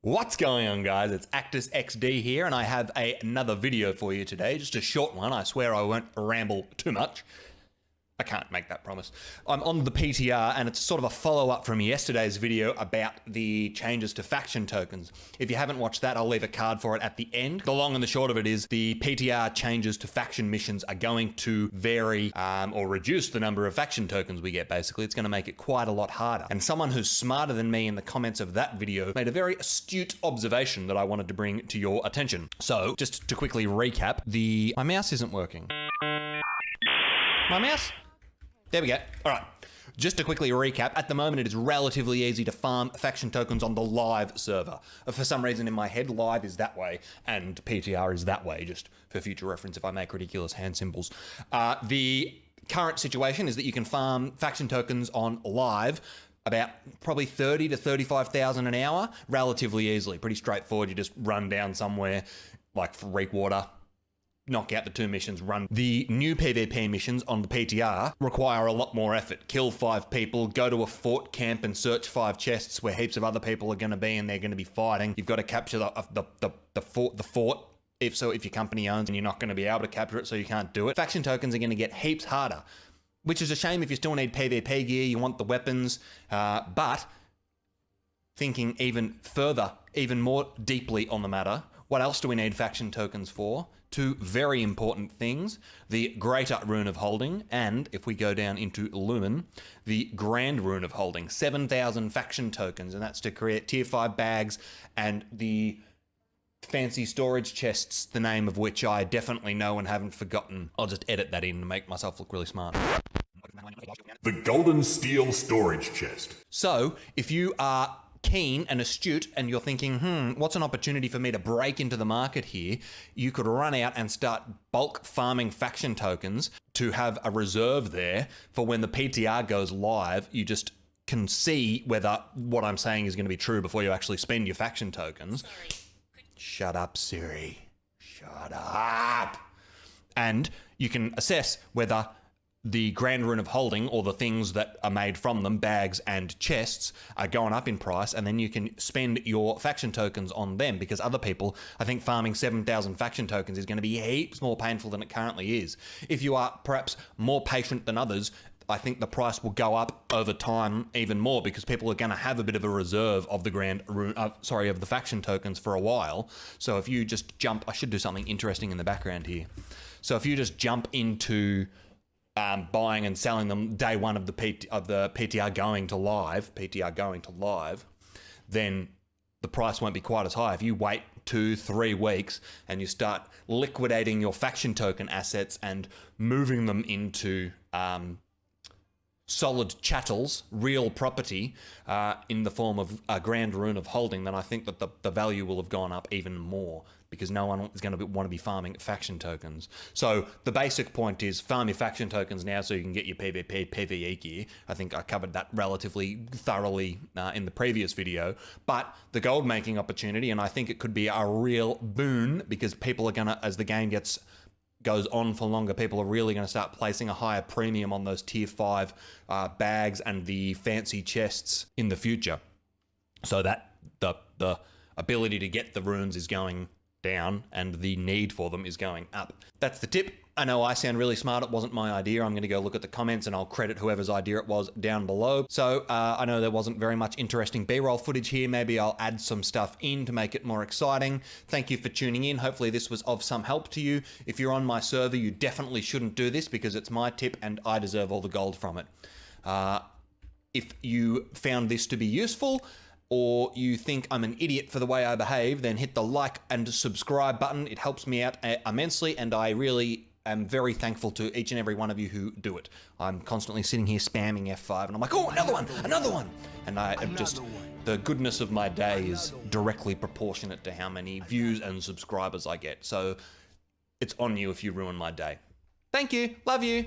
What's going on, guys? It's Actus XD here, and I have another video for you today. Just a short one. I swear I won't ramble too much. I can't make that promise. I'm on the PTR, and it's sort of a follow-up from yesterday's video about the changes to faction tokens. If you haven't watched that, I'll leave a card for it at the end. The long and the short of it is the PTR changes to faction missions are going to vary or reduce the number of faction tokens we get, basically. It's going to make it quite a lot harder. And someone who's smarter than me in the comments of that video made a very astute observation that I wanted to bring to your attention. So, just to quickly recap, my mouse isn't working. My mouse? There we go. All right. Just to quickly recap, at the moment it is relatively easy to farm faction tokens on the live server. For some reason in my head, live is that way and PTR is that way, just for future reference if I make ridiculous hand symbols. The current situation is that you can farm faction tokens on live about probably 30 to 35,000 an hour, relatively easily. Pretty straightforward. You just run down somewhere like Freakwater, knock out the 2 missions, run. The new PvP missions on the PTR require a lot more effort. Kill 5 people, go to a fort camp and search 5 chests where heaps of other people are going to be and they're going to be fighting. You've got to capture the fort. If your company owns and you're not going to be able to capture it, so you can't do it. Faction tokens are going to get heaps harder, which is a shame if you still need PvP gear, you want the weapons, but thinking even further, even more deeply on the matter, what else do we need faction tokens for? 2 very important things: the Greater Rune of Holding, and if we go down into Lumen, the Grand Rune of Holding. 7,000 faction tokens, and that's to create tier 5 bags and the fancy storage chests, the name of which I definitely know and haven't forgotten. I'll just edit that in to make myself look really smart. The Golden Steel Storage Chest. So, if you are keen and astute and you're thinking, what's an opportunity for me to break into the market here, you could run out and start bulk farming faction tokens to have a reserve there for when the PTR goes live. You just can see whether what I'm saying is going to be true before you actually spend your faction tokens. Shut up, Siri. Shut up. And you can assess whether the Grand Rune of Holding, or the things that are made from them, bags and chests, are going up in price, and then you can spend your faction tokens on them, because other people, I think farming 7,000 faction tokens is going to be heaps more painful than it currently is. If you are perhaps more patient than others, I think the price will go up over time even more, because people are going to have a bit of a reserve of the of the faction tokens for a while. So if you just jump, I should do something interesting in the background here. So if you just jump into buying and selling them day one of the PTR going to live, then the price won't be quite as high. If you wait 2-3 weeks and you start liquidating your faction token assets and moving them into solid chattels, real property, in the form of a Grand Rune of Holding, then I think that the value will have gone up even more, because no one is going to want to be farming faction tokens. So the basic point is farm your faction tokens now so you can get your PvP, PvE gear. I think I covered that relatively thoroughly in the previous video. But the gold making opportunity, and I think it could be a real boon, because people are going to, as the game goes on for longer, people are really going to start placing a higher premium on those tier 5 bags and the fancy chests in the future, so that the ability to get the runes is going down and the need for them is going up. That's the tip. I know I sound really smart. It wasn't my idea. I'm going to go look at the comments and I'll credit whoever's idea it was down below. So I know there wasn't very much interesting B-roll footage here. Maybe I'll add some stuff in to make it more exciting. Thank you for tuning in. Hopefully this was of some help to you. If you're on my server, you definitely shouldn't do this, because it's my tip and I deserve all the gold from it. If you found this to be useful, or you think I'm an idiot for the way I behave, then hit the like and subscribe button. It helps me out immensely, and I really am very thankful to each and every one of you who do it. I'm constantly sitting here spamming F5, and I'm like, oh, another one! And I am just, the goodness of my day is directly proportionate to how many views and subscribers I get. So it's on you if you ruin my day. Thank you. Love you.